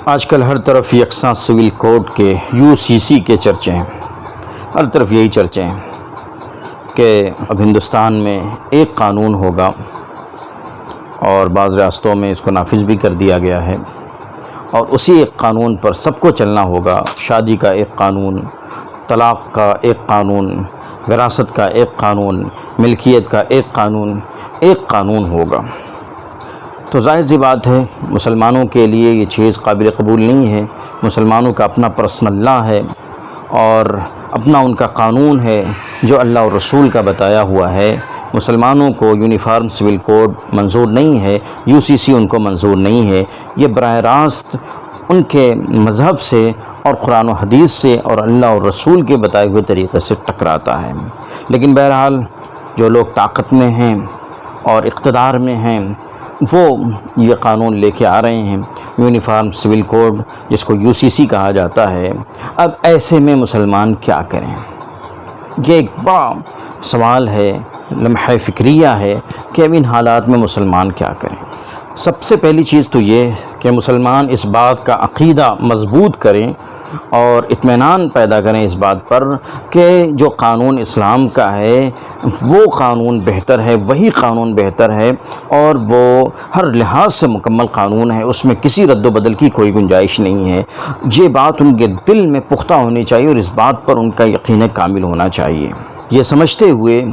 آج کل ہر طرف یکساں سول کوڈ کے UCC کے چرچے ہیں، ہر طرف یہی چرچے ہیں کہ اب ہندوستان میں ایک قانون ہوگا اور بعض ریاستوں میں اس کو نافذ بھی کر دیا گیا ہے، اور اسی ایک قانون پر سب کو چلنا ہوگا۔ شادی کا ایک قانون، طلاق کا ایک قانون، وراثت کا ایک قانون، ملکیت کا ایک قانون ہوگا۔ تو ظاہر سی بات ہے مسلمانوں کے لیے یہ چیز قابل قبول نہیں ہے۔ مسلمانوں کا اپنا پرسنل لا ہے اور اپنا ان کا قانون ہے جو اللہ اور رسول کا بتایا ہوا ہے۔ مسلمانوں کو یونیفارم سول کوڈ منظور نہیں ہے، UCC ان کو منظور نہیں ہے۔ یہ براہ راست ان کے مذہب سے اور قرآن و حدیث سے اور اللہ اور رسول کے بتائے ہوئے طریقے سے ٹکراتا ہے۔ لیکن بہرحال جو لوگ طاقت میں ہیں اور اقتدار میں ہیں وہ یہ قانون لے کے آ رہے ہیں، یونیفارم سول کوڈ جس کو UCC کہا جاتا ہے۔ اب ایسے میں مسلمان کیا کریں؟ یہ ایک بڑا سوال ہے، لمحہ فکریہ ہے کہ اب ان حالات میں مسلمان کیا کریں۔ سب سے پہلی چیز تو یہ کہ مسلمان اس بات کا عقیدہ مضبوط کریں اور اطمینان پیدا کریں اس بات پر کہ جو قانون اسلام کا ہے وہ قانون بہتر ہے، وہی قانون بہتر ہے اور وہ ہر لحاظ سے مکمل قانون ہے، اس میں کسی رد و بدل کی کوئی گنجائش نہیں ہے۔ یہ بات ان کے دل میں پختہ ہونی چاہیے اور اس بات پر ان کا یقین کامل ہونا چاہیے، یہ سمجھتے ہوئے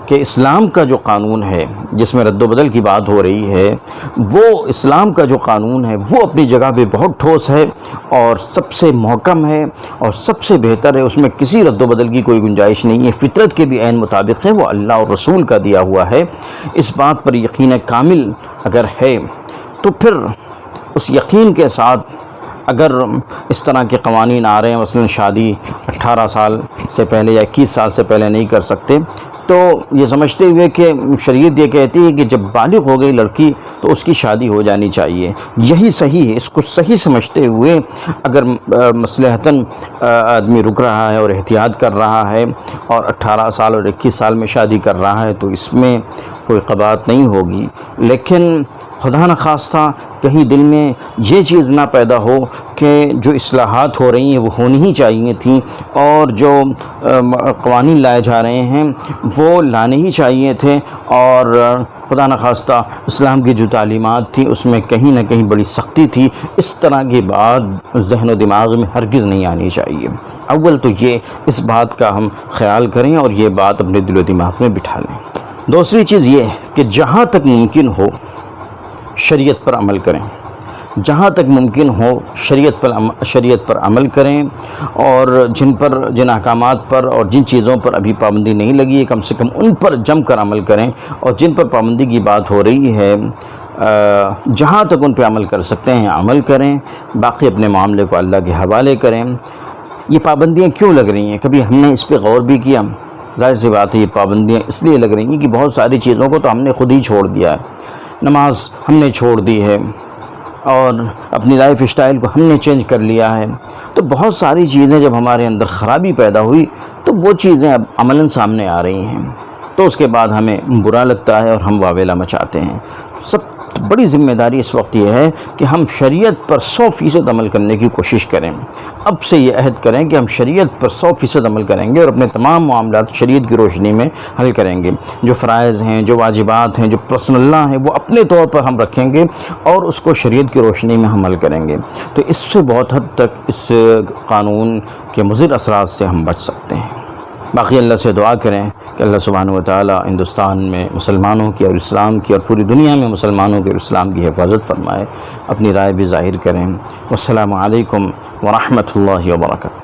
کہ اسلام کا جو قانون ہے جس میں رد و بدل کی بات ہو رہی ہے، وہ اسلام کا جو قانون ہے وہ اپنی جگہ پہ بہت ٹھوس ہے اور سب سے محکم ہے اور سب سے بہتر ہے، اس میں کسی رد و بدل کی کوئی گنجائش نہیں ہے، فطرت کے بھی عین مطابق ہے، وہ اللہ اور رسول کا دیا ہوا ہے۔ اس بات پر یقین کامل اگر ہے تو پھر اس یقین کے ساتھ اگر اس طرح کے قوانین آ رہے ہیں، مثلا شادی 18 سال سے پہلے یا 21 سال سے پہلے نہیں کر سکتے، تو یہ سمجھتے ہوئے کہ شریعت یہ کہتی ہے کہ جب بالغ ہو گئی لڑکی تو اس کی شادی ہو جانی چاہیے، یہی صحیح ہے۔ اس کو صحیح سمجھتے ہوئے اگر مصلحتاً آدمی رک رہا ہے اور احتیاط کر رہا ہے اور 18 سال اور 21 سال میں شادی کر رہا ہے تو اس میں کوئی قباحت نہیں ہوگی، لیکن خدا نخواستہ کہیں دل میں یہ چیز نہ پیدا ہو کہ جو اصلاحات ہو رہی ہیں وہ ہونی ہی چاہیے تھیں اور جو قوانین لائے جا رہے ہیں وہ لانے ہی چاہیے تھے، اور خدا نخواستہ اسلام کی جو تعلیمات تھیں اس میں کہیں نہ کہیں بڑی سختی تھی، اس طرح کی بات ذہن و دماغ میں ہرگز نہیں آنی چاہیے۔ اول تو یہ اس بات کا ہم خیال کریں اور یہ بات اپنے دل و دماغ میں بٹھا لیں۔ دوسری چیز یہ کہ جہاں تک ممکن ہو شریعت پر عمل کریں، جہاں تک ممکن ہو شریعت پر عمل کریں، اور جن احکامات پر اور جن چیزوں پر ابھی پابندی نہیں لگی ہے کم سے کم ان پر جم کر عمل کریں، اور جن پر پابندی کی بات ہو رہی ہے جہاں تک ان پہ عمل کر سکتے ہیں عمل کریں، باقی اپنے معاملے کو اللہ کے حوالے کریں۔ یہ پابندیاں کیوں لگ رہی ہیں؟ کبھی ہم نے اس پہ غور بھی کیا؟ ظاہر سی بات ہے یہ پابندیاں اس لیے لگ رہی ہیں کہ بہت ساری چیزوں کو تو ہم نے خود ہی چھوڑ دیا ہے۔ نماز ہم نے چھوڑ دی ہے اور اپنی لائف اسٹائل کو ہم نے چینج کر لیا ہے، تو بہت ساری چیزیں جب ہمارے اندر خرابی پیدا ہوئی تو وہ چیزیں اب عملاً سامنے آ رہی ہیں، تو اس کے بعد ہمیں برا لگتا ہے اور ہم واویلا مچاتے ہیں۔ سب بڑی ذمہ داری اس وقت یہ ہے کہ ہم شریعت پر 100% عمل کرنے کی کوشش کریں۔ اب سے یہ عہد کریں کہ ہم شریعت پر 100% عمل کریں گے اور اپنے تمام معاملات شریعت کی روشنی میں حل کریں گے۔ جو فرائض ہیں، جو واجبات ہیں، جو پرسنل لا ہیں، وہ اپنے طور پر ہم رکھیں گے اور اس کو شریعت کی روشنی میں ہم حل کریں گے، تو اس سے بہت حد تک اس قانون کے مضر اثرات سے ہم بچ سکتے ہیں۔ باقی اللہ سے دعا کریں کہ اللہ سبحانہ و تعالی ہندوستان میں مسلمانوں کی اور اسلام کی اور پوری دنیا میں مسلمانوں کے اور اسلام کی حفاظت فرمائے۔ اپنی رائے بھی ظاہر کریں۔ والسلام علیکم ورحمۃ اللہ وبرکاتہ۔